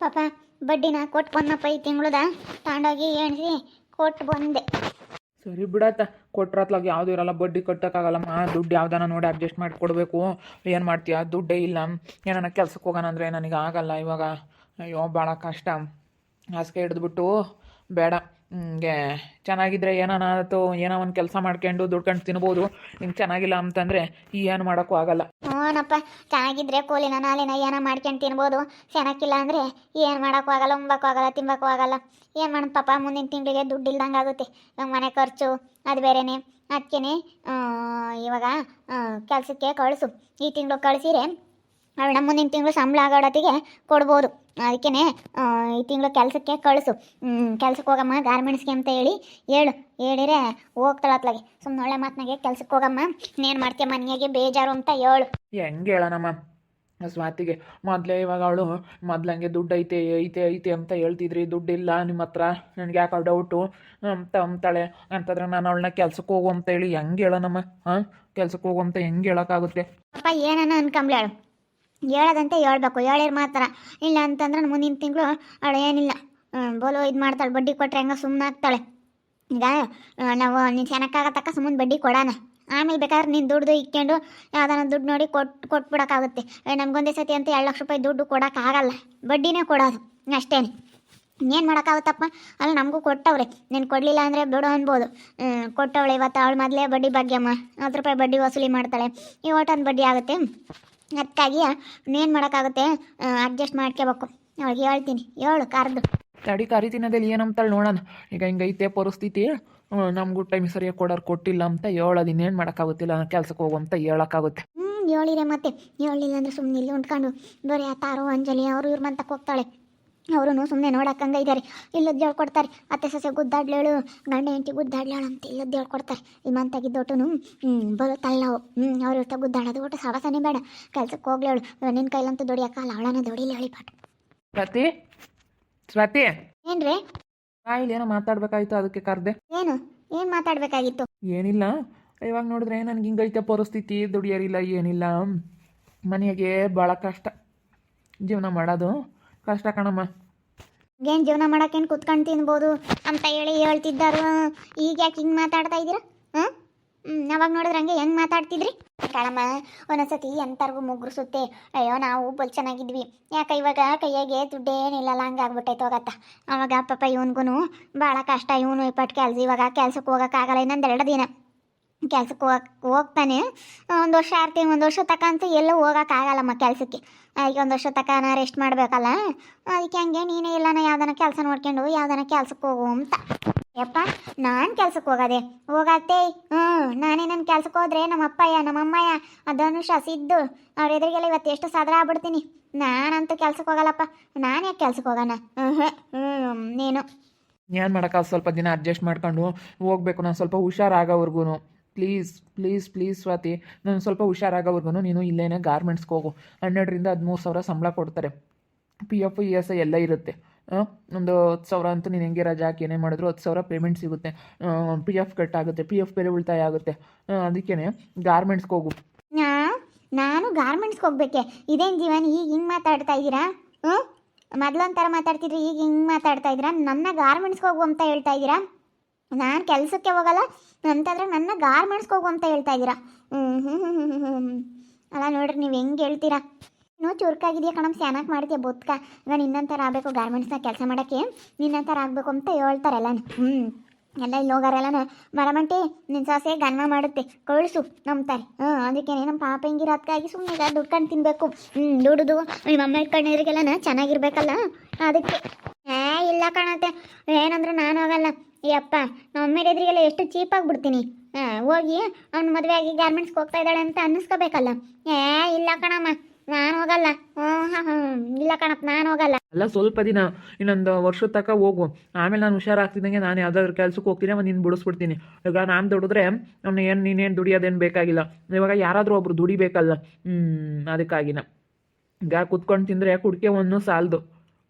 ಪಾಪ ಬಡ್ಡಿನ ಕೊಟ್ಟು ಬಂದಪ್ಪ ಈ ತಿಂಗಳದ ತಗೊಂಡೋಗಿ ಎಣಿಸಿ ಕೊಟ್ಟು ಬಂದೆ. ಸರಿ ಬಿಡತ್ತ, ಕೊಟ್ರತ್ಲಾಗ ಯಾವುದು ಇರಲ್ಲ, ಬಡ್ಡಿ ಕಟ್ಟೋಕ್ಕಾಗಲ್ಲಮ್ಮ. ದುಡ್ಡು ಯಾವ್ದಾನ ನೋಡಿ ಅಡ್ಜಸ್ಟ್ ಮಾಡಿ ಕೊಡಬೇಕು. ಏನು ಮಾಡ್ತೀಯ, ದುಡ್ಡೇ ಇಲ್ಲ. ಏನಾನ ಕೆಲ್ಸಕ್ಕೆ ಹೋಗೋಣ ಅಂದರೆ ನನಗೆ ಆಗಲ್ಲ ಇವಾಗ. ಅಯ್ಯೋ ಭಾಳ ಕಷ್ಟ. ಹಾಸಿಗೆ ಹಿಡಿದ್ಬಿಟ್ಟು ಬೇಡ, ಹಿಂಗೆ ಚೆನ್ನಾಗಿದ್ರೆ ಏನಾನ ಅಥವಾ ಏನೋ ಒಂದು ಕೆಲಸ ಮಾಡ್ಕೊಂಡು ದುಡ್ಕೊಂಡು ತಿನ್ಬೋದು. ನಿಂಗೆ ಚೆನ್ನಾಗಿಲ್ಲ ಅಂತಂದರೆ ಏನು ಮಾಡೋಕ್ಕೂ ಆಗಲ್ಲ. ಹ್ಞೂನಪ್ಪ, ಚೆನ್ನಾಗಿದ್ರೆ ಕೋಲಿನ ನಾಲಿನ ಏನೋ ಮಾಡ್ಕೊಂಡು ತಿನ್ಬೋದು. ಚೆನ್ನಾಗಿಲ್ಲ ಅಂದರೆ ಏನು ಮಾಡೋಕ್ಕೂ ಆಗಲ್ಲ, ಉಂಬಕ್ಕೂ ಆಗಲ್ಲ, ತಿನ್ಬೇಕು ಆಗಲ್ಲ. ಏನು ಮಾಡೋಣ ಪಾಪ, ಮುಂದಿನ ತಿಂಗಳಿಗೆ ದುಡ್ಡು ಇಲ್ದಂಗೆ ಆಗುತ್ತೆ. ಮನೆ ಖರ್ಚು ಅದು ಬೇರೆಯೇ. ಅದಕ್ಕೇ ಇವಾಗ ಕೆಲಸಕ್ಕೆ ಕಳಿಸು. ಈ ತಿಂಗಳು ಕಳಿಸಿರೆ ಅವಳ ಮುಂದಿನ ತಿಂಗಳು ಸಂಬಳ ಆಗೋಡತ್ತಿಗೆ ಕೊಡ್ಬೋದು. ಅದಕ್ಕೇ ಈ ತಿಂಗಳು ಕೆಲಸಕ್ಕೆ ಕಳಿಸು. ಕೆಲ್ಸಕ್ಕೆ ಹೋಗಮ್ಮ ಗಾರ್ಮೆಂಟ್ಸ್ಗೆ ಅಂತ ಹೇಳಿರೆ ಹೋಗ್ತಾಳತ್ಲಾಗೆ. ಸುಮ್ಮನೆ ಒಳ್ಳೆ ಮಾತನಾಗೆ ಕೆಲ್ಸಕ್ಕೆ ಹೋಗಮ್ಮ, ಇನ್ನೇನು ಮಾಡ್ತೀಯ ಮನೆಯಾಗೆ ಬೇಜಾರು ಅಂತ ಹೇಳು. ಹೆಂಗೆ ಹೇಳೋಣಮ್ಮ ಸ್ವಾತಿಗೆ? ಮೊದಲೇ ಇವಾಗ ಅವಳು ಮೊದ್ಲಂಗೆ ದುಡ್ಡು ಐತೆ ಐತೆ ಐತೆ ಅಂತ ಹೇಳ್ತಿದ್ರಿ, ದುಡ್ಡಿಲ್ಲ ನಿಮ್ಮ ಹತ್ರ, ನನಗೆ ಯಾಕೆ ಡೌಟು ಅಂತ ಅಂತಾಳೆ. ಅಂತಂದ್ರೆ ನಾನು ಅವಳನ್ನ ಕೆಲ್ಸಕ್ಕೆ ಹೋಗು ಅಂತ ಹೇಳಿ ಹೆಂಗೆ ಹೇಳೋಣಮ್ಮ? ಹಾಂ, ಕೆಲ್ಸಕ್ಕೆ ಹೋಗು ಅಂತ ಹೆಂಗೆ ಹೇಳೋಕ್ಕಾಗುತ್ತೆ? ಅಪ್ಪ ಏನನ್ನ ಅನ್ಕೊಂಬ್ಳಾಳು, ಹೇಳೋದಂತೆ ಹೇಳ್ಬೇಕು, ಹೇಳಿರ್ ಮಾತ್ರ. ಇಲ್ಲ ಅಂತಂದ್ರೆ ಮುಂದಿನ ತಿಂಗಳು ಅವಳು ಏನಿಲ್ಲ ಬೋಲೋ ಇದು ಮಾಡ್ತಾಳೆ. ಬಡ್ಡಿ ಕೊಟ್ಟರೆ ಹೆಂಗ ಸುಮ್ಮನೆ ಆಗ್ತಾಳೆ. ಈಗ ನಾವು ನೀನು ಚೆನ್ನಾಗಾಗತ್ತಕ್ಕ ಸುಮ್ಮನೆ ಬಡ್ಡಿ ಕೊಡೋಣ. ಆಮೇಲೆ ಬೇಕಾದ್ರೆ ನೀನು ದುಡ್ಡು ಇಕ್ಕೊಂಡು ಯಾವ್ದಾನ ದುಡ್ಡು ನೋಡಿ ಕೊಟ್ಬಿಡೋಕ್ಕಾಗುತ್ತೆ. ನಮಗೊಂದೇ ಸತಿ ಅಂತ 2 ಲಕ್ಷ ರೂಪಾಯಿ ದುಡ್ಡು ಕೊಡೋಕ್ಕಾಗಲ್ಲ, ಬಡ್ಡಿನೇ ಕೊಡೋದು ಅಷ್ಟೇ. ಇನ್ನೇನು ಮಾಡೋಕ್ಕಾಗುತ್ತಪ್ಪ? ಅಲ್ಲಿ ನಮಗೂ ಕೊಟ್ಟವ್ರೆ, ನೀನು ಕೊಡಲಿಲ್ಲ ಅಂದರೆ ಬಿಡು ಅನ್ಬೋದು. ಕೊಟ್ಟವಳೆ ಇವತ್ತು. ಅವಳು ಮೊದಲೇ ಬಡ್ಡಿ ಭಾಗ್ಯಮ್ಮ 10 ರೂಪಾಯಿ ಬಡ್ಡಿ ವಸೂಲಿ ಮಾಡ್ತಾಳೆ. ಈ ಓಟನ್ ಬಡ್ಡಿ ಆಗುತ್ತೆ. ಅದಕ್ಕಾಗಿ ಇನ್ನೇನು ಮಾಡೋಕ್ಕಾಗುತ್ತೆ, ಅಡ್ಜಸ್ಟ್ ಮಾಡ್ಕೋಬೇಕು. ಅವಳಿಗೆ ಹೇಳ್ತೀನಿ, ಹೇಳು ಕರೆದು. ತಡಿ ಕರಿತಿನದಲ್ಲಿ ಏನಂತಾಳೆ ನೋಡೋಣ. ಈಗ ಹಿಂಗೈತೆ ಪರಿಸ್ಥಿತಿ, ನಮಗೂ ಟೈಮ್ ಸರಿಯಾಗಿ ಕೊಟ್ಟಿಲ್ಲ ಅಂತ ಹೇಳೋದು. ಇನ್ನೇನು ಮಾಡೋಕ್ಕಾಗುತ್ತಿಲ್ಲ, ಕೆಲ್ಸಕ್ಕೆ ಹೋಗು ಅಂತ ಹೇಳೋಕ್ಕಾಗುತ್ತೆ. ಹೇಳಿರೆ ಮತ್ತೆ ಹೇಳಿಲ್ಲ ಅಂದರೆ ಸುಮ್ಮನೆ ಇಲ್ಲಿ ಉಂಟ್ಕೊಂಡು ಬರೀ ಆ ತಾರು ಅಂಜಲಿ ಅವರು ಇವ್ರ ಮಂತಕ್ಕೆ ಹೋಗ್ತಾಳೆ. ಅವರು ಸುಮ್ಮನೆ ನೋಡಕ್ಕಂಗೆ ಇದ್ದಾರೆ. ಇಲ್ಲದ್ದು ಹೇಳ್ಕೊಡ್ತಾರೆ, ಅತ್ತೆ ಸೊಸೆ ಗುದ್ದಾಡ್ಲೇಳು, ಗಂಡ ಹೆಂಡತಿ ಗುದ್ದಾಡ್ಲೇಳು ಅಂತ ಇಲ್ಲದ್ದು ಹೇಳ್ಕೊಡ್ತಾರೆ. ಈ ಮಂತಾಗಿದ್ದೊಟ್ಟು ಬರೋ ತಳ್ಳವು. ಅವ್ರ ಇರ್ತಾ ಗುದ್ದಾಡೋದು ಒಟ್ಟು ಸವಸನೆ ಬೇಡ. ಕೆಲ್ಸಕ್ಕೆ ಹೋಗ್ಲೇಳು, ನಿನ್ನ ಕೈಲಂತೂ ದುಡಿಯೋಕ್ಕಲ್ಲ, ಅವಳನ್ನ ದುಡಿಲಿ ಹೇಳಿ ಪಾಠ. ಸ್ವಾತಿ, ಸ್ವಾತಿ ಏನ್ರಿ? ಇಲ್ಲಿ ಏನೋ ಮಾತಾಡ್ಬೇಕಾಯ್ತು, ಅದಕ್ಕೆ ಕರೆದೆ. ಏನು ಮಾತಾಡಬೇಕಾಗಿತ್ತು? ಏನಿಲ್ಲ, ಇವಾಗ ನೋಡಿದ್ರೆ ನನಗೆ ಹಿಂಗೈತೆ ಪರಿಸ್ಥಿತಿ, ದುಡಿಯೋರಿಲ್ಲ ಏನಿಲ್ಲ. ಮನೆಗೆ ಭಾಳ ಕಷ್ಟ, ಜೀವನ ಮಾಡೋದು ಕಷ್ಟ ಕಣಮ್ಮ. ಏನು ಜೀವನ ಮಾಡೋಕ್ಕೇನು ಕುತ್ಕೊಂಡು ತಿನ್ಬೋದು ಅಂತ ಹೇಳ್ತಿದ್ದಾರು. ಈಗ ಯಾಕೆ ಹಿಂಗೆ ಮಾತಾಡ್ತಾ ಇದ್ದೀರಾ? ಅವಾಗ ನೋಡಿದ್ರೆ ಹಂಗೆ ಹೆಂಗೆ ಮಾತಾಡ್ತಿದ್ರಿ ಕಣಮ್ಮ. ಒಂದೊಂದ್ಸತಿ ಎಂಥರ್ಗೂ ಮುಗ್ರಿಸುತ್ತೆ. ಅಯ್ಯೋ ನಾವು ಬಲ್ ಚೆನ್ನಾಗಿದ್ವಿ, ಯಾಕೆ ಇವಾಗ ಕೈಯಾಗೆ ದುಡ್ಡೇನಿಲ್ಲಲ್ಲ, ಹಂಗೆ ಆಗ್ಬಿಟ್ಟೈತೆ ಹೋಗತ್ತ. ಅವಾಗ ಪಾಪ ಇವನ್ಗೂ ಭಾಳ ಕಷ್ಟ. ಇವನು ಇಪ್ಪಟ್ಟು ಕೆಲಸ, ಇವಾಗ ಕೆಲ್ಸಕ್ಕೆ ಹೋಗೋಕ್ಕಾಗಲ್ಲ. ಇನ್ನೊಂದು 2 ದಿನ ಕೆಲ್ಸಕ್ಕೆ ಹೋಗ್ತಾನೆ. 1 ವರ್ಷ ಆರ್ತೀನಿ, 1 ವರ್ಷ ತಕ್ಕಂತೂ ಎಲ್ಲೂ ಹೋಗೋಕ್ಕಾಗಲ್ಲಮ್ಮ ಕೆಲಸಕ್ಕೆ. ಈಗ 1 ವರ್ಷ ತಕ್ಕ ರೆಸ್ಟ್ ಮಾಡಬೇಕಲ್ಲ. ಅದಕ್ಕೆ ಹಂಗೆ ನೀನೇ ಎಲ್ಲನ ಯಾವ್ದಾನ ಕೆಲಸ ನೋಡ್ಕೊಂಡು ಯಾವ್ದಾನ ಕೆಲ್ಸಕ್ಕೆ ಹೋಗು ಅಂತ. ಯಪ್ಪ, ನಾನು ಕೆಲ್ಸಕ್ಕೆ ಹೋಗತ್ತೆ. ನಾನೇ ನನ್ನ ಕೆಲ್ಸಕ್ಕೆ ಹೋದ್ರೆ ನಮ್ಮ ಅಪ್ಪಯ್ಯ ನಮ್ಮ ಅಮ್ಮಯ್ಯ ಅದನುಷ ಸಿದ್ದು ಅವ್ರ ಎದುರಿಗೆಲ್ಲ ಇವತ್ತು ಎಷ್ಟು ಸದರ ಆಗ್ಬಿಡ್ತೀನಿ. ನಾನಂತೂ ಕೆಲ್ಸಕ್ಕೆ ಹೋಗಲ್ಲಪ್ಪ. ನಾನು ಯಾಕೆ ಕೆಲ್ಸಕ್ಕೆ ಹೋಗೋಣ? ನೀನು ಏನು ಮಾಡೋಕ್ಕ, ಸ್ವಲ್ಪ ದಿನ ಅಡ್ಜಸ್ಟ್ ಮಾಡ್ಕೊಂಡು ಹೋಗ್ಬೇಕು. ನಾನು ಸ್ವಲ್ಪ ಹುಷಾರಾಗೋವರೆಗೂ ಪ್ಲೀಸ್ ಪ್ಲೀಸ್ ಪ್ಲೀಸ್ ಸ್ವಾತಿ, ನಾನು ಸ್ವಲ್ಪ ಹುಷಾರಾಗೋವರೆಗೂ ನೀನು ಇಲ್ಲೇನೆ ಗಾರ್ಮೆಂಟ್ಸ್ಗೆ ಹೋಗು. 12,000 ರಿಂದ 13,000 ಸಂಬಳ ಕೊಡ್ತಾರೆ. PF ESI ಎಲ್ಲ ಇರುತ್ತೆ. ಒಂದು 10,000 ಅಂತೂ ನೀನು ಹೆಂಗೆ ರಜಾ ಹಾಕಿ ಏನೇ ಮಾಡಿದ್ರು 10,000 ಪೇಮೆಂಟ್ ಸಿಗುತ್ತೆ. PF ಕಟ್ ಆಗುತ್ತೆ, PF ಬೇರೆ ಉಳಿತಾಯ ಆಗುತ್ತೆ. ಅದಕ್ಕೇ ಗಾರ್ಮೆಂಟ್ಸ್ಗೆ ಹೋಗು. ನಾನು ಗಾರ್ಮೆಂಟ್ಸ್ಗೆ ಹೋಗ್ಬೇಕೆ? ಇದೇನು ಜೀವನ ಈಗ ಹಿಂಗೆ ಮಾತಾಡ್ತಾ ಇದ್ದೀರಾ? ಮೊದಲೊಂಥರ ಮಾತಾಡ್ತಿದ್ರಿ, ಈಗ ಹಿಂಗೆ ಮಾತಾಡ್ತಾ ಇದ್ದೀರಾ? ನನ್ನ ಗಾರ್ಮೆಂಟ್ಸ್ಗೆ ಹೋಗು ಅಂತ ಹೇಳ್ತಾ ಇದ್ದೀರಾ? ನಾನು ಕೆಲಸಕ್ಕೆ ಹೋಗಲ್ಲ ಅಂತಂದರೆ ನನ್ನ ಗಾರ್ಮೆಂಟ್ಸ್ಗೆ ಹೋಗು ಅಂತ ಹೇಳ್ತಾ ಇದ್ದೀರಾ? ಅಲ್ಲ ನೋಡ್ರಿ, ನೀವು ಹೆಂಗೆ ಹೇಳ್ತೀರಾ? ಇನ್ನೂ ಚುರುಕಾಗಿದೆಯಾ ಕಣಮ್, ಸ್ಯಾನಾಗಿ ಮಾಡ್ತೀಯ ಬೊತ್ಕ. ಈಗ ನಿನ್ನಂಥರ ಆಗಬೇಕು ಗಾರ್ಮೆಂಟ್ಸ್ನ ಕೆಲಸ ಮಾಡೋಕ್ಕೆ, ನಿನ್ನಂಥರ ಆಗಬೇಕು ಅಂತ ಹೇಳ್ತಾರಲ್ಲ. ಎಲ್ಲ ಇಲ್ಲಿ ಹೋಗಾರೆಲ್ಲನ ಮರಮಂಟಿ ನಿನ್ನ ಸಾಸೆ ಗನ್ನ ಮಾಡುತ್ತೆ, ಕಳಿಸು ನಂಬ್ತಾರೆ. ಅದಕ್ಕೇನೆ ನಮ್ಮ ಪಾಪ ಹಿಂಗಿರೋದಕ್ಕಾಗಿ ಸುಮ್ಮನೆ ದುಡ್ಕೊಂಡು ತಿನ್ನಬೇಕು. ದುಡ್ದು ನಿಮ್ಮ ಅಮ್ಮ ಇಟ್ಕೊಂಡಿದ್ರಿಗೆಲ್ಲನ ಚೆನ್ನಾಗಿರ್ಬೇಕಲ್ಲ, ಅದಕ್ಕೆ. ಇಲ್ಲ ಕಾಣತ್ತೆ, ಏನಂದ್ರೆ ನಾನು ಹೋಗಲ್ಲ. ಅಪ್ಪ ನಮ್ಮ ಅಮ್ಮ ಎದುರಿಗೆಲ್ಲ ಎಷ್ಟು ಚೀಪಾಗಿಬಿಡ್ತೀನಿ. ಹೋಗಿ ಅವ್ನ ಮದುವೆ ಆಗಿ ಗಾರ್ಮೆಂಟ್ಸ್ಗೆ ಹೋಗ್ತಾ ಇದ್ದಾಳೆ ಅಂತ ಅನ್ನಿಸ್ಕೋಬೇಕಲ್ಲ. ಇಲ್ಲ ಕಣಮ್ಮ, ನಾನು ಹೋಗಲ್ಲ. ಇಲ್ಲ ಕಣಪ್ಪ, ನಾನು ಹೋಗಲ್ಲ. ಅಲ್ಲ, ಸ್ವಲ್ಪ ದಿನ ಇನ್ನೊಂದು ವರ್ಷದ ತನಕ ಹೋಗು. ಆಮೇಲೆ ನಾನು ಹುಷಾರಾಗ್ತಿದ್ದಂಗೆ ನಾನು ಯಾವ್ದಾದ್ರು ಕೆಲ್ಸಕ್ಕೆ ಹೋಗ್ತೀನಿ, ಅವ್ನು ನೀನು ಬಿಡಿಸ್ಬಿಡ್ತೀನಿ. ಈಗ ನಾನು ದುಡಿದ್ರೆ ಅವ್ನು ನೀನೇನು ದುಡಿಯೋದೇನು ಬೇಕಾಗಿಲ್ಲ. ಇವಾಗ ಯಾರಾದರೂ ಒಬ್ರು ದುಡಿಬೇಕಲ್ಲ, ಅದಕ್ಕಾಗಿನ. ಈಗ ಕುತ್ಕೊಂಡು ತಿಂದರೆ ಕುಡಿಕೆ ಒಂದು ಸಾಲದು,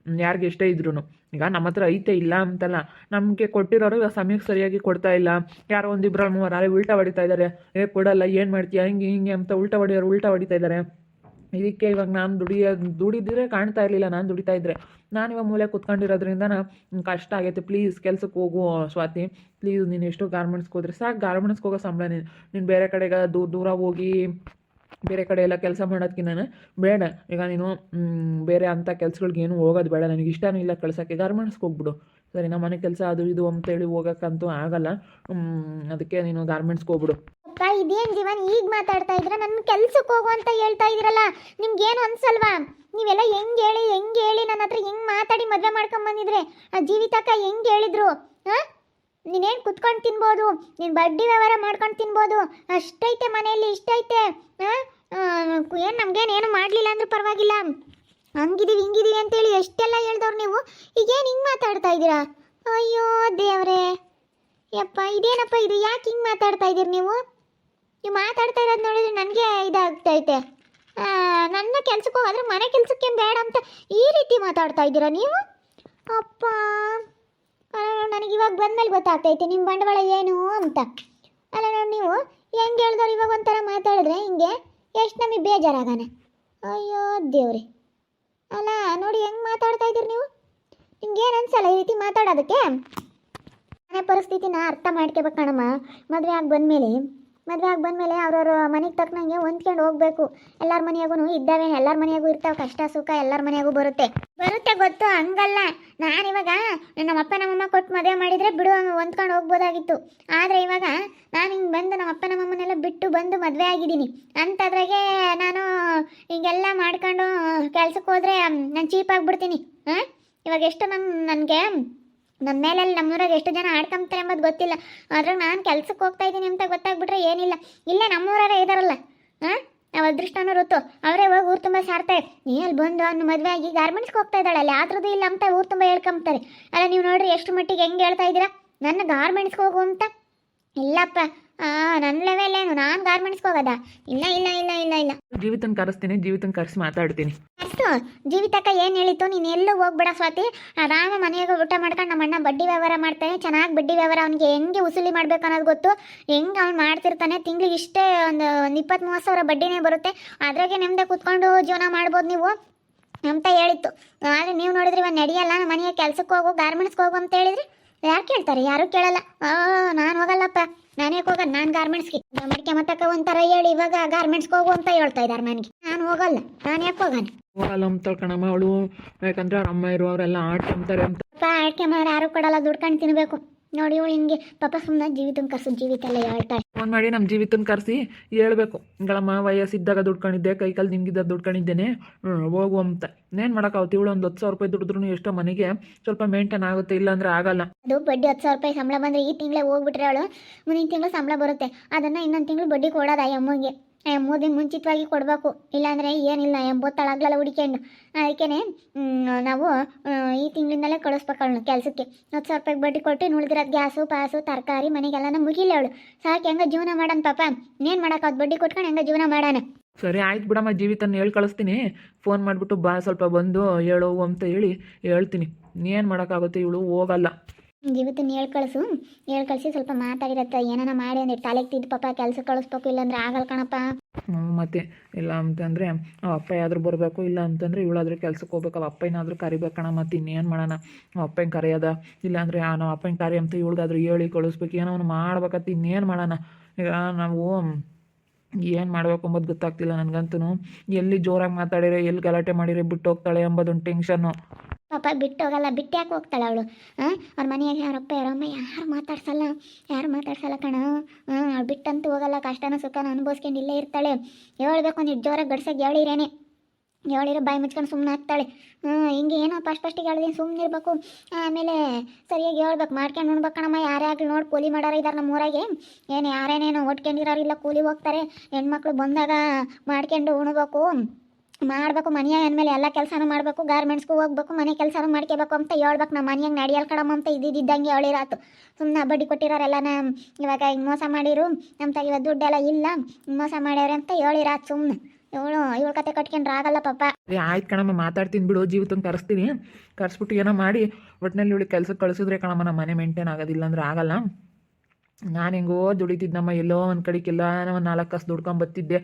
ಯಾರಿಗೆ ಇಷ್ಟ ಇದ್ರು. ಈಗ ನಮ್ಮ ಹತ್ರ ಐತೆ ಇಲ್ಲ ಅಂತಲ್ಲ, ನಮಗೆ ಕೊಟ್ಟಿರೋರು ಇವಾಗ ಸಮಯಕ್ಕೆ ಸರಿಯಾಗಿ ಕೊಡ್ತಾ ಇಲ್ಲ. ಯಾರೋ 1-2-3 ಉಲ್ಟಾ ಹೊಡಿತಾ ಇದ್ದಾರೆ. ಕೊಡಲ್ಲ, ಏನು ಮಾಡ್ತೀಯ, ಹಿಂಗೆ ಹಿಂಗೆ ಅಂತ ಉಲ್ಟಾ ಹೊಡಿತಾ ಇದ್ದಾರೆ. ಇದಕ್ಕೆ ಇವಾಗ ನಾನು ದುಡಿದಿದ್ರೆ ಕಾಣ್ತಾ ಇರಲಿಲ್ಲ, ನಾನು ದುಡಿತಾ ಇದ್ದರೆ. ನಾನಿವಾಗ ಮೂಲೆ ಕೂತ್ಕೊಂಡಿರೋದ್ರಿಂದ ಕಷ್ಟ ಆಗೈತೆ. ಪ್ಲೀಸ್ ಕೆಲ್ಸಕ್ಕೆ ಹೋಗು ಸ್ವಾತಿ, ಪ್ಲೀಸ್. ನೀನು ಎಷ್ಟು ಗಾರ್ಮೆಂಟ್ಸ್ಗೆ ಹೋದ್ರೆ ಸಾಕು, ಗಾರ್ಮೆಂಟ್ಸ್ಗೆ ಹೋಗೋ ಸಂಬಳ ನೀನು ಬೇರೆ ಕಡೆಗೆ ದೂರ ಹೋಗಿ ಬೇರೆ ಕಡೆ ಎಲ್ಲ ಕೆಲಸ ಮಾಡೋದಕ್ಕಿಂತ ಬೇಡ. ಈಗ ನೀನು ಬೇರೆ ಅಂಥ ಕೆಲ್ಸಗಳ್ಗೇನು ಹೋಗೋದು ಬೇಡ, ನನಗೆ ಇಷ್ಟನೂ ಇಲ್ಲ ಕಳ್ಸೋಕ್ಕೆ. ಗಾರ್ಮೆಂಟ್ಸ್ಗೆ ಹೋಗ್ಬಿಡು ಸರಿ. ನಮ್ಮ ಮನೆ ಕೆಲಸ ಅದು ಇದು ಅಂತೇಳಿ ಹೋಗೋಕ್ಕಂತೂ ಆಗಲ್ಲ. ಅದಕ್ಕೆ ನೀನು ಗಾರ್ಮೆಂಟ್ಸ್ಗೆ ಹೋಗ್ಬಿಡು. ಅಪ್ಪ ಇದೇನು ಜೀವನ್ ಈಗ ಮಾತಾಡ್ತಾ ಇದ್ದೀರಾ? ನನ್ನ ಕೆಲ್ಸಕ್ಕೆ ಹೋಗು ಅಂತ ಹೇಳ್ತಾ ಇದ್ದೀರಲ್ಲ, ನಿಮ್ಗೇನು ಅನ್ಸಲ್ವಾ? ನೀವೆಲ್ಲ ಹೆಂಗೆ ಹೇಳಿ ನನ್ನ ಹತ್ರ ಹೆಂಗೆ ಮಾತಾಡಿ ಮದುವೆ ಮಾಡ್ಕೊಂಬಂದಿದ್ರೆ ಆ ಜೀವಿತಕ್ಕ ಹೆಂಗೆ ಹೇಳಿದ್ರು? ಹಾಂ, ನೀನೇನು ಕುತ್ಕೊಂಡು ತಿನ್ಬೋದು, ನೀನು ಬಡ್ಡಿ ವ್ಯವಹಾರ ಮಾಡ್ಕೊಂಡು ತಿನ್ಬೋದು, ಅಷ್ಟೈತೆ ಮನೆಯಲ್ಲಿ, ಇಷ್ಟೈತೆ. ಹಾಂ, ಏನು ನಮಗೇನು ಮಾಡಲಿಲ್ಲ ಅಂದ್ರೂ ಪರವಾಗಿಲ್ಲ, ಹಂಗಿದೀವಿ ಹಿಂಗಿದೀವಿ ಅಂತೇಳಿ ಎಷ್ಟೆಲ್ಲ ಹೇಳ್ದವ್ರು ನೀವು. ಈಗೇನು ಹಿಂಗೆ ಮಾತಾಡ್ತಾ ಇದ್ದೀರಾ? ಅಯ್ಯೋ ದೇವ್ರೇ, ಯಪ್ಪ ಇದೇನಪ್ಪ ಇದು? ಯಾಕೆ ಹಿಂಗೆ ಮಾತಾಡ್ತಾ ಇದ್ದೀರಿ ನೀವು? ನೀವು ಮಾತಾಡ್ತಾ ಇರೋದು ನೋಡಿದ್ರೆ ನನಗೆ ಇದಾಗ್ತೈತೆ. ನನ್ನ ಕೆಲ್ಸಕ್ಕೆ ಹೋಗಾದ್ರೆ ಮನೆ ಕೆಲಸಕ್ಕೆ ಬೇಡ ಅಂತ ಈ ರೀತಿ ಮಾತಾಡ್ತಾ ಇದ್ದೀರಾ ನೀವು? ಅಪ್ಪ, ನನಗೆ ಇವಾಗ ಬಂದಮೇಲೆ ಗೊತ್ತಾಗ್ತೈತೆ ನಿಮ್ಮ ಬಂಡವಾಳ ಏನು ಅಂತ. ಅಲ್ಲ ನೋಡಿ, ನೀವು ಹೆಂಗೆ ಹೇಳ್ದವ್ರು ಇವಾಗ ಒಂಥರ ಮಾತಾಡಿದ್ರೆ ಹಿಂಗೆ ಎಷ್ಟು ನಮಗೆ ಬೇಜಾರಾಗಾನೆ. ಅಯ್ಯೋ ದೇವ್ರಿ, ಅಲ್ಲ ನೋಡಿ ಹೆಂಗೆ ಮಾತಾಡ್ತಾ ಇದ್ದೀರಿ ನೀವು. ನಿಮ್ಗೇನು ಅನ್ಸಲ್ಲ ಈ ರೀತಿ ಮಾತಾಡೋದಕ್ಕೆ? ಮನೆ ಪರಿಸ್ಥಿತಿನ ಅರ್ಥ ಮಾಡ್ಕೋಬೇಕು ಕಣಮ್ಮ. ಮದುವೆ ಆಗಿ ಬಂದಮೇಲೆ ಅವ್ರವ್ರ ಮನೆಗೆ ತಕ್ಕನಂಗೆ ಹೊಂದ್ಕೊಂಡು ಹೋಗ್ಬೇಕು. ಎಲ್ಲರ ಮನೆಯಾಗೂ ಇದ್ದಾವೆ, ಎಲ್ಲರ ಮನೆಯಾಗೂ ಇರ್ತಾವೆ, ಕಷ್ಟ ಸುಖ ಎಲ್ಲರ ಮನೆಯಾಗೂ ಬರುತ್ತೆ ಗೊತ್ತು. ಹಂಗಲ್ಲ, ನಾನಿವಾಗ ನಮ್ಮಪ್ಪ ನಮ್ಮಮ್ಮ ಕೊಟ್ಟು ಮದುವೆ ಮಾಡಿದರೆ ಬಿಡು ಹೊಂದ್ಕೊಂಡು ಹೋಗ್ಬೋದಾಗಿತ್ತು. ಆದರೆ ಇವಾಗ ನಾನು ಹಿಂಗೆ ಬಂದು ನಮ್ಮಪ್ಪ ನಮ್ಮಮ್ಮನೆಲ್ಲ ಬಿಟ್ಟು ಬಂದು ಮದುವೆ ಆಗಿದ್ದೀನಿ ಅಂತಾದ್ರಾಗೆ ನಾನು ಹಿಂಗೆಲ್ಲ ಮಾಡ್ಕೊಂಡು ಕೆಲ್ಸಕ್ಕೆ ಹೋದರೆ ನಾನು ಚೀಪ್ ಆಗಿಬಿಡ್ತೀನಿ. ಹಾಂ, ಇವಾಗ ಎಷ್ಟು ನನಗೆ ನಮ್ಮ ಮೇಲೆಲ್ಲ ನಮ್ಮೂರಾಗ ಎಷ್ಟು ಜನ ಆಡ್ಕೊಂತಾರೆ ಎಂಬುದು ಗೊತ್ತಿಲ್ಲ. ಅದ್ರಾಗ ನಾನು ಕೆಲ್ಸಕ್ಕೆ ಹೋಗ್ತಾ ಇದ್ದೀನಿ ಅಂತ ಗೊತ್ತಾಗ್ಬಿಟ್ರೆ ಏನಿಲ್ಲ. ಇಲ್ಲೇ ನಮ್ಮೂರೇ ಇದಾರಲ್ಲ, ಹಾಂ, ನಾವು ಅದೃಷ್ಟನೂ ಋತು, ಅವರೇ ಹೋಗಿ ಊರು ತುಂಬ ಸಾರ್ತಾರೆ. ನೀ ಅಲ್ಲಿ ಬಂದು ಅವ್ನು ಮದುವೆ ಆಗಿ ಗಾರ್ಮೆಂಟ್ಸ್ಗೆ ಹೋಗ್ತಾ ಇದ್ದಾಳೆ, ಅಲ್ಲಿ ಆದ್ರದ್ದು ಇಲ್ಲ ಅಂತ ಊರು ತುಂಬ ಹೇಳ್ಕೊಂತಾರೆ. ಅಲ್ಲ ನೀವು ನೋಡ್ರಿ ಎಷ್ಟು ಮಟ್ಟಿಗೆ ಹೆಂಗೆ ಹೇಳ್ತಾ ಇದ್ದೀರಾ ನನ್ನ ಗಾರ್ಮೆಂಟ್ಸ್ಗೆ ಹೋಗು ಅಂತ. ಇಲ್ಲಪ್ಪ, ನನ್ನ ಲೆವೆಲ್ ಏನು, ನಾನು ಗಾರ್ಮೆಂಟ್ಸ್ಗೆ ಹೋಗೋದಾ? ಇಲ್ಲ ಇಲ್ಲ ಇಲ್ಲ ಇಲ್ಲ ಇಲ್ಲ. ಜೀವಿತನ ಕರೆಸ್ತೀನಿ, ಜೀವಿತನ ಕರೆಸಿ ಮಾತಾಡ್ತೀನಿ. ಅಷ್ಟು ಜೀವಿತಕ್ಕ ಏನು ಹೇಳಿತ್ತು? ನೀನು ಎಲ್ಲೂ ಹೋಗ್ಬೇಡ ಸ್ವಾತಿ, ಆರಾಮ ಮನೆಯಾಗ ಊಟ ಮಾಡ್ಕೊಂಡು ನಮ್ಮ ಅಣ್ಣ ಬಡ್ಡಿ ವ್ಯವಹಾರ ಮಾಡ್ತಾನೆ, ಚೆನ್ನಾಗಿ ಬಡ್ಡಿ ವ್ಯವಹಾರ ಅವನಿಗೆ ಹೆಂಗೆ ವಸೂಲಿ ಮಾಡ್ಬೇಕು ಅನ್ನೋದು ಗೊತ್ತು. ಹೆಂಗೆ ಅವ್ನು ಮಾಡ್ತಿರ್ತಾನೆ, ತಿಂಗ್ಳಿಗೆ ಇಷ್ಟೇ ಒಂದು 20-30 ಸಾವಿರ ಬಡ್ಡಿನೇ ಬರುತ್ತೆ, ಅದ್ರಾಗೆ ನೆಮ್ಮದಿ ಕೂತ್ಕೊಂಡು ಜೀವನ ಮಾಡ್ಬೋದು ನೀವು ಅಂತ ಹೇಳಿತ್ತು. ಆದರೆ ನೀವು ನೋಡಿದ್ರಿ ಇವಾಗ ನಡೆಯಲ್ಲ, ನಮ್ಮ ಮನೆಗೆ ಕೆಲ್ಸಕ್ಕೆ ಹೋಗು, ಗಾರ್ಮೆಂಟ್ಸ್ಗೆ ಹೋಗು ಅಂತ ಹೇಳಿದ್ರಿ. ಯಾರು ಕೇಳ್ತಾರೆ? ಯಾರೂ ಕೇಳಲ್ಲ. ನಾನು ಹೋಗಲ್ಲಪ್ಪ, ನಾನೇ ಹೋಗೋದು, ನಾನು ಗಾರ್ಮೆಂಟ್ಸ್ಗೆ. ಮಡಿಕೆ ಮತ್ತಕ್ಕ ಒಂಥರ ಹೇಳಿ ಇವಾಗ ಗಾರ್ಮೆಂಟ್ಸ್ಗೆ ಹೋಗು ಅಂತ ಹೇಳ್ತಾ ಇದ್ದಾರೆ ನನಗೆ. ನಾನು ಹೋಗಲ್ಲ, ನಾನು ಯಾಕೆ ಹೋಗಲ್ಲ ಅಂತ ಕಣಮ್ಮ ಅವಳು. ಯಾಕಂದ್ರೆ ಅವ್ರ ಅಮ್ಮ ಇರು ಅವರೆಲ್ಲ ಆಡ್ಕೊಂತಾರೆ ಅಂತ. ಆಡ್ಕೆ ಮಾಡಿ ಯಾರು ಕೊಡಲ್ಲ, ದುಡ್ಕೊಂಡು ತಿನ್ಬೇಕು. ನೋಡಿ ಇವಳು ಹಿಂಗೆ ಪಾಪ ಸುಮ್ಮನೆ ಜೀವಿತನ ಕರ್ಸು, ಜೀವಿತ ಎಲ್ಲ ಹೇಳ್ತಾರೆ. ಫೋನ್ ಮಾಡಿ ನಮ್ಮ ಜೀವಿತನ ಕರೆಸಿ ಹೇಳ್ಬೇಕು, ಗಳಮ್ಮ ವಯಸ್ಸಿದ್ದಾಗ ದುಡ್ಕೊಂಡಿದ್ದೆ, ಕೈಕಾಲು ನಿಂಗಿದ್ದಾಗ ದುಡ್ಕೊಂಡಿದ್ದೇನೆ, ಹೋಗು ಅಂತ. ಇನ್ನೇನು ಮಾಡೋಕ್ಕಾಗುತ್ತೆ? ಇವಳು ಒಂದು 10,000 ರೂಪಾಯಿ ದುಡಿದ್ರೂ ಎಷ್ಟೋ ಮನೆಗೆ ಸ್ವಲ್ಪ ಮೇಂಟೈನ್ ಆಗುತ್ತೆ, ಇಲ್ಲಾಂದ್ರೆ ಆಗಲ್ಲ. ಅದು ಬಡ್ಡಿ 10,000 ರೂಪಾಯಿ ಸಂಬಳ ಬಂದರೆ ಈ ತಿಂಗಳೇ ಹೋಗ್ಬಿಟ್ರೆ ಅವಳು ಮುಂದಿನ ತಿಂಗಳು ಸಂಬಳ ಬರುತ್ತೆ, ಅದನ್ನು ಇನ್ನೊಂದು ತಿಂಗಳು ಬಡ್ಡಿ ಕೊಡೋದು ಆ ಅಮ್ಮಗೆ. ಮೂದಿನ ಮುಂಚಿತವಾಗಿ ಕೊಡಬೇಕು, ಇಲ್ಲಾಂದರೆ ಏನಿಲ್ಲ ಎಂಬತ್ತಳಾಗ್ಲಲ್ಲ ಹುಡಿಕೊಂಡು. ಅದಕ್ಕೇ ನಾವು ಈ ತಿಂಗಳಿಂದಲೇ ಕಳಿಸ್ಬೇಕು ಅವಳು ಕೆಲಸಕ್ಕೆ. 10,000 ರೂಪಾಯಿಗೆ ಬಡ್ಡಿ ಕೊಟ್ಟು ಉಳಿದಿರೋದು ಗ್ಯಾಸು ಪಾಸು ತರಕಾರಿ ಮನೆಗೆಲ್ಲ ಮುಗಿಲ್ಲ ಅವಳು. ಸಾಕು, ಹೆಂಗೆ ಜೀವನ ಮಾಡೋಣ ಪಾಪ. ಇನ್ನೇನು ಮಾಡೋಕ್ಕಾದ್ ಬಡ್ಡಿ ಕೊಟ್ಕೊಂಡು ಹೆಂಗೆ ಜೀವನ ಮಾಡೋಣ. ಸರಿ ಆಯ್ತು ಬಿಡಮ್ಮ, ಜೀವಿತನ ಹೇಳಿ ಕಳಿಸ್ತೀನಿ. ಫೋನ್ ಮಾಡಿಬಿಟ್ಟು ಬಾ ಸ್ವಲ್ಪ ಬಂದು ಹೇಳು ಅಂತ ಹೇಳ್ತೀನಿ. ಏನು ಮಾಡೋಕ್ಕಾಗುತ್ತೆ? ಇವಳು ಹೋಗಲ್ಲ. ಜೀವಿತನ ಹೇಳ್ ಕಳಿಸಿ ಸ್ವಲ್ಪ ಮಾತಾಡಿರತ್ತ ಏನಾನ ಮಾಡಿ ಅಂದ್ರೆ ತಲೆಗೆ ತಿದ್ದು ಪಾಪ ಕೆಲಸ ಕಳಿಸ್ಬೇಕು, ಇಲ್ಲಾಂದ್ರೆ ಆಗಲ್ಲ ಕಣಪ್ಪ. ಮತ್ತೆ ಇಲ್ಲ ಅಂತಂದರೆ ಅವ ಅಪ್ಪ ಯಾದರೂ ಬರಬೇಕು, ಇಲ್ಲ ಅಂತಂದರೆ ಇವಳಾದ್ರೂ ಕೆಲ್ಸಕ್ಕೆ ಹೋಗ್ಬೇಕು, ಅವ ಅಪ್ಪನಾದ್ರೂ ಕರಿಬೇಕಣ. ಮತ್ತು ಇನ್ನೇನು ಮಾಡೋಣ? ಅವ ಅಪ್ಪನ ಕರೆಯೋದ, ಇಲ್ಲಾಂದರೆ ನಾವು ಅಪ್ಪನ ಕರಿ ಅಂತ ಇವಳಿಗಾದ್ರೂ ಹೇಳಿ ಕಳಿಸ್ಬೇಕು, ಏನೋ ಅವನು ಮಾಡ್ಬೇಕಂತ. ಇನ್ನೇನು ಮಾಡೋಣ? ಈಗ ನಾವು ಏನು ಮಾಡಬೇಕು ಅಂಬೋದು ಗೊತ್ತಾಗ್ತಿಲ್ಲ ನನಗಂತೂ. ಎಲ್ಲಿ ಜೋರಾಗಿ ಮಾತಾಡಿರೆ, ಎಲ್ಲಿ ಗಲಾಟೆ ಮಾಡಿರೆ ಬಿಟ್ಟು ಹೋಗ್ತಾಳೆ ಎಂಬುದೊಂದು ಟೆನ್ಷನ್ನು. ಪಾಪ ಬಿಟ್ಟು ಹೋಗಲ್ಲ, ಬಿಟ್ಟು ಯಾಕೆ ಹೋಗ್ತಾಳೆ ಅವಳು? ಅವ್ರ ಮನೆಯಾಗ ಅವರಪ್ಪ ಅವರಮ್ಮ ಯಾರು ಮಾತಾಡ್ಸಲ್ಲ ಕಣ. ಅವಳು ಬಿಟ್ಟಂತೂ ಹೋಗಲ್ಲ, ಕಷ್ಟನ ಸುಖನ ಅನುಭವಿಸ್ಕೊಂಡು ಇಲ್ಲೇ ಇರ್ತಾಳೆ. ಹೇಳ್ಬೇಕು ಒಂದು ಜೋರಾಗಿ ಗಡ್ಸಾಗಿ ಹೇಳಿರೋ ಬಾಯಿ ಮುಚ್ಕೊಂಡು ಸುಮ್ಮನೆ ಆಗ್ತಾಳೆ. ಹಿಂಗೆ ಏನೋ ಫಸ್ಟಿಗೆ ಹೇಳಿದೀನಿ ಸುಮ್ಮನೆ ಇರಬೇಕು, ಆಮೇಲೆ ಸರಿಯಾಗಿ ಹೇಳ್ಬೇಕು, ಮಾಡ್ಕೊಂಡು ಉಣ್ಬೇಕು ಕಣಮ್ಮ. ಯಾರೇ ಆಗಲಿ ನೋಡಿ ಕೂಲಿ ಮಾಡೋರು ಇದ್ದಾರೆ ನಮ್ಮ ಊರಾಗೆ. ಏನು ಯಾರೇನೇನು ಓಟ್ಕೊಂಡಿರೋರು ಇಲ್ಲ, ಕೂಲಿ ಹೋಗ್ತಾರೆ. ಹೆಣ್ಮಕ್ಳು ಬಂದಾಗ ಮಾಡ್ಕೊಂಡು ಉಣ್ಬೇಕು, ಮನೆಯಾಗ ಅಂದಮೇಲೆ ಎಲ್ಲ ಕೆಲಸನೂ ಮಾಡಬೇಕು, ಗಾರ್ಮೆಂಟ್ಸ್ಗೂ ಹೋಗ್ಬೇಕು, ಮನೆ ಕೆಲಸನೂ ಮಾಡ್ಕೋಬೇಕು ಅಂತ ಹೇಳ್ಬೇಕು. ನಮ್ಮ ಮನೆಯಾಗ ನಡೆಯಲ್ ಕಡಮ್ಮ ಅಂತ ಇದ್ದಿದ್ದಂಗೆ ಹೇಳಿರಾತು. ಸುಮ್ಮನೆ ಬಡ್ಡಿ ಕೊಟ್ಟಿರೋರೆಲ್ಲನ ಇವಾಗ ಹಿಂಗೆ ಮೋಸ ಮಾಡಿರು ನಮ್ಮ ತಗ ಇವಾಗ ದುಡ್ಡೆಲ್ಲ ಇಲ್ಲ, ಮೋಸ ಮಾಡ್ಯಾವ್ರೆ ಅಂತ ಹೇಳಿರಾತು. ಸುಮ್ಮನೆ ಇವಳು ಕತೆ ಕಟ್ಕೊಂಡ್ರೆ ಆಗಲ್ಲ ಪಾಪ. ಆಯ್ತು ಕಣಮ್ಮ, ಮಾತಾಡ್ತೀನಿ ಬಿಡು. ಜೀವಿತನ ಕರೆಸ್ಬಿಟ್ಟು ಏನೋ ಮಾಡಿ ಒಟ್ಟಿನಲ್ಲಿ ಇವಳು ಕೆಲ್ಸಕ್ಕೆ ಕಳಿಸಿದ್ರೆ ಕಣಮ್ಮ ನಮ್ಮ ಮನೆ ಮೇಂಟೈನ್ ಆಗೋದಿಲ್ಲ ಅಂದ್ರೆ ಆಗಲ್ಲ. ನಾನು ಹೆಂಗೋ ದುಡಿತಿದ್ದಮ್ಮ, ಎಲ್ಲೋ ಒಂದು ಕಡೆಗೆಲ್ಲ ಒಂದು 4 ಕಾಸು ದುಡ್ಕೊಂಬತ್ತಿದ್ದೆ.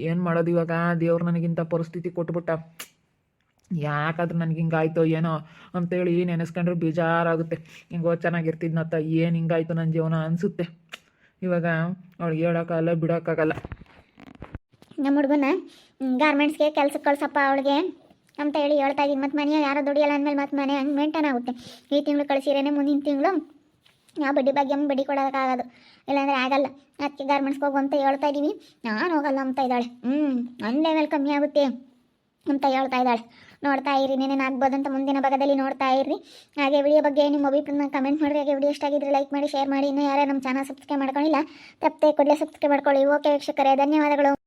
ಏನು ಮಾಡೋದು ಇವಾಗ? ದೇವ್ರು ನನಗಿಂತ ಪರಿಸ್ಥಿತಿ ಕೊಟ್ಬಿಟ್ಟ. ಯಾಕಾದ್ರೂ ನನಗೆ ಹಿಂಗಾಯ್ತೋ ಏನೋ ಅಂತೇಳಿ ನೆನೆಸ್ಕೊಂಡ್ರೆ ಬೇಜಾರಾಗುತ್ತೆ. ಹಿಂಗೋ ಚೆನ್ನಾಗಿರ್ತಿದ್ನತ್ತ, ಏನು ಹಿಂಗಾಯ್ತು ನನ್ನ ಜೀವನ ಅನಿಸುತ್ತೆ. ಇವಾಗ ಅವಳಿಗೆ ಹೇಳೋಕ್ಕಾಗಲ್ಲ, ಬಿಡೋಕ್ಕಾಗಲ್ಲ. ನಮ್ಮ ಹುಡುಗನ ಗಾರ್ಮೆಂಟ್ಸ್ಗೆ ಕೆಲ್ಸಕ್ಕೆ ಕಳ್ಸಪ್ಪ ಅವಳಿಗೆ ಅಂತ ಹೇಳಿ ಹೇಳ್ತಾ ಇದ್ದೀನಿ. ಮತ್ತು ಮನೆಯ ಯಾರೋ ದುಡಿಯಲ್ಲ ಅಂದಮೇಲೆ ಮತ್ತು ಮನೆ ಹಂಗೆ ಮೇಂಟೈನ್ ಆಗುತ್ತೆ. ಈ ತಿಂಗಳು ಕಳಿಸಿರೇನೆ ಮುಂದಿನ ತಿಂಗಳು ನಾವು ಬಡ್ಡಿ ಬಗ್ಗೆ ಬಡ್ಡಿ ಕೊಡೋಕ್ಕಾಗೋದು, ಇಲ್ಲಾಂದರೆ ಆಗಲ್ಲ. ಅದಕ್ಕೆ ಗಾರ್ಮೆಂಟ್ಸ್ಗೆ ಹೋಗು ಅಂತ ಹೇಳ್ತಾ ಇದ್ದೀವಿ. ನಾನು ಹೋಗಲ್ಲ ಅಂತ ಇದ್ದಾಳೆ. ನನ್ನ ಲೆವೆಲ್ ಕಮ್ಮಿ ಆಗುತ್ತೆ ಅಂತ ಹೇಳ್ತಾ ಇದ್ದಾಳೆ. ನೋಡ್ತಾ ಇರಿ, ನೆನೇನು ಆಗ್ಬೋದಂತ ಮುಂದಿನ ಭಾಗದಲ್ಲಿ ನೋಡ್ತಾ ಇರ್ರಿ. ಹಾಗೆ ವಿಡಿಯೋ ಬಗ್ಗೆ ನಿಮ್ಮ ಅಭಿಪ್ರಾಯನ ಕಮೆಂಟ್ ಮಾಡಿರಿ. ಹಾಗೆ ವಿಡಿಯೋ ಇಷ್ಟಾಗಿದ್ರೆ ಲೈಕ್ ಮಾಡಿ, ಶೇರ್ ಮಾಡಿ. ಇನ್ನೂ ಯಾರೇ ನಮ್ಮ ಚಾನಲ್ ಸಬ್ಸ್ಕ್ರೈಬ್ ಮಾಡ್ಕೊಂಡಿಲ್ಲ ತಪ್ಪದೆ ಕೂಡಲೇ ಸಬ್ಸ್ಕ್ರೈಬ್ ಮಾಡ್ಕೊಳ್ಳಿ. ಓಕೆ ವೀಕ್ಷಕರೇ, ಧನ್ಯವಾದಗಳು.